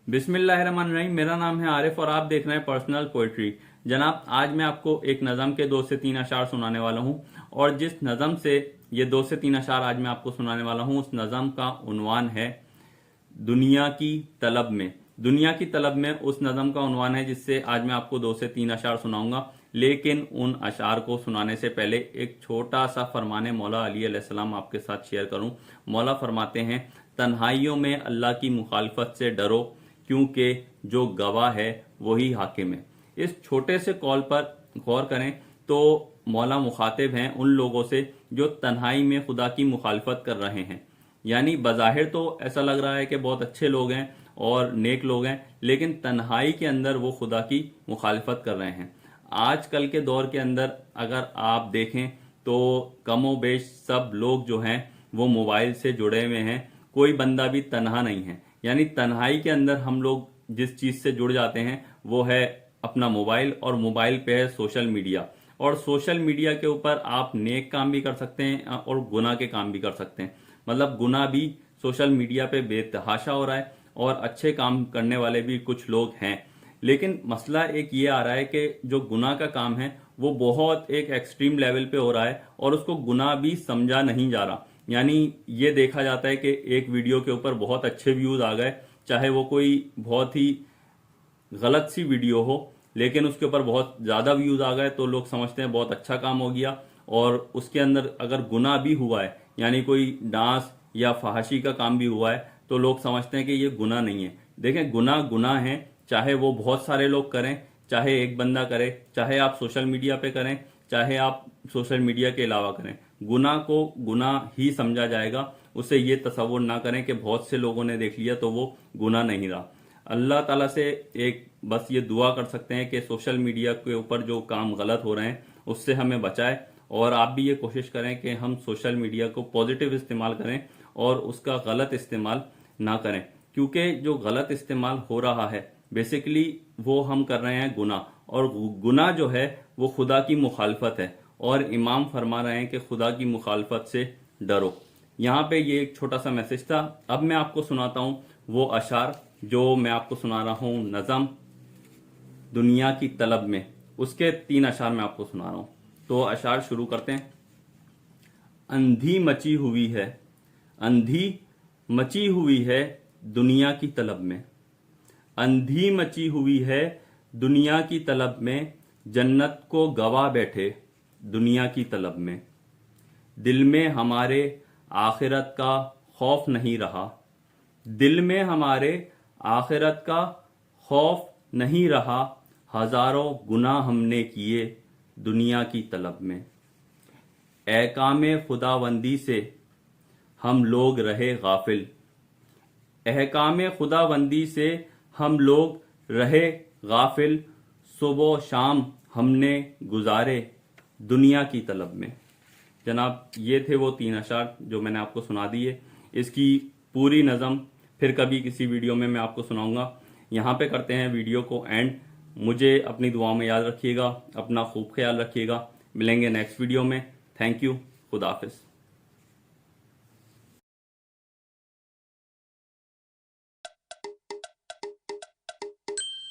बिस्मिल्लाहिर्रहमानिर्रहीम। मेरा नाम है आरिफ और आप देख रहे हैं पर्सनल पोइट्री। जनाब, आज मैं आपको एक नज़म के 2 से 3 अशार सुनाने वाला हूं और जिस नज़म से ये 2 से 3 अशार आज मैं आपको सुनाने वाला हूं उस नज़म का उन्वान है दुनिया की तलब में। दुनिया की तलब में उस नज़म का उन्वान है जिससे आज मैं आपको 2 से 3 अशार सुनाऊंगा। लेकिन उन अशार को सुनाने से पहले एक छोटा सा फरमाने मौला अली अलैहिस्सलाम आपके साथ शेयर करूं। मौला फरमाते हैं, तन्हाइयों में अल्लाह की मुखालफत से डरो क्योंकि जो गवाह है वही हाकिम है। इस छोटे से कॉल पर गौर करें तो मौला मुखातिब हैं उन लोगों से जो तन्हाई में खुदा की मुखालफत कर रहे हैं। यानी बज़ाहिर तो ऐसा लग रहा है कि बहुत अच्छे लोग हैं और नेक लोग हैं, लेकिन तन्हाई के अंदर वो खुदा की मुखालफत कर रहे हैं। आजकल के दौर के अंदर अगर आप देखें तो कमो बेश सब लोग जो हैं वो मोबाइल से जुड़े हुए हैं, कोई बंदा भी तन्हा नहीं है। यानी तन्हाई के अंदर हम लोग जिस चीज से जुड़ जाते हैं वो है अपना मोबाइल, और मोबाइल पे है सोशल मीडिया। और सोशल मीडिया के ऊपर आप नेक काम भी कर सकते हैं और गुनाह के काम भी कर सकते हैं। मतलब गुनाह भी सोशल मीडिया पे बेतहाशा हो रहा है और अच्छे काम करने वाले भी कुछ लोग हैं। लेकिन मसला एक ये आ रहा है कि जो गुनाह का काम है वो बहुत एक एक्सट्रीम लेवल पे हो रहा है और उसको गुनाह भी समझा नहीं जा रहा। यानी ये देखा जाता है कि एक वीडियो के ऊपर बहुत अच्छे व्यूज आ गए, चाहे वो कोई बहुत ही गलत सी वीडियो हो, लेकिन उसके ऊपर बहुत ज्यादा व्यूज आ गए तो लोग समझते हैं बहुत अच्छा काम हो गया। और उसके अंदर अगर गुनाह भी हुआ है, यानी कोई डांस या फहाशी का काम भी हुआ है, तो लोग समझते हैं कि ये गुनाह नहीं है। देखें, गुनाह गुनाह है, चाहे वो बहुत सारे लोग करें, चाहे एक बंदा करे, चाहे आप सोशल मीडिया पे करें, चाहे आप सोशल मीडिया के अलावा करें, गुनाह को गुनाह ही समझा जाएगा। उसे ये तसव्वुर ना करें कि बहुत से लोगों ने देख लिया तो वो गुनाह नहीं रहा। अल्लाह ताला से एक बस ये दुआ कर सकते हैं कि सोशल मीडिया के ऊपर जो काम गलत हो रहे हैं उससे हमें बचाए, और आप भी ये कोशिश करें कि हम सोशल मीडिया को पॉजिटिव इस्तेमाल करें और उसका गलत इस्तेमाल ना करें। क्योंकि जो गलत इस्तेमाल हो रहा है बेसिकली वो हम कर रहे हैं गुनाह, और गुनाह जो है वो खुदा की मुखालफत है, और इमाम फरमा रहे हैं कि खुदा की मुखालफत से डरो। यहाँ पे ये एक छोटा सा मैसेज था। अब मैं आपको सुनाता हूँ वो अशार जो मैं आपको सुना रहा हूँ नज़म दुनिया की तलब में। उसके 3 अशार मैं आपको सुना रहा हूँ, तो अशार शुरू करते हैं। अंधी मची हुई है, अंधी मची हुई है दुनिया की तलब में, अंधी मची हुई है दुनिया की तलब में, जन्नत को गवा बैठे दुनिया की तलब में। दिल में हमारे आखिरत का खौफ नहीं रहा, दिल में हमारे आखिरत का खौफ नहीं रहा, हजारों गुनाह हमने किए दुनिया की तलब में। एहकामे खुदाबंदी से हम लोग रहे गाफिल, एहकामे खुदाबंदी से हम लोग रहे गाफिल, सुबह शाम हमने गुजारे दुनिया की तलब में। जनाब, ये थे वो 3 अशार जो मैंने आपको सुना दिए। इसकी पूरी नज़म फिर कभी किसी वीडियो में मैं आपको सुनाऊंगा। यहाँ पे करते हैं वीडियो को एंड। मुझे अपनी दुआ में याद रखिएगा, अपना खूब ख्याल रखिएगा। मिलेंगे नेक्स्ट वीडियो में। थैंक यू, खुदा हाफिज।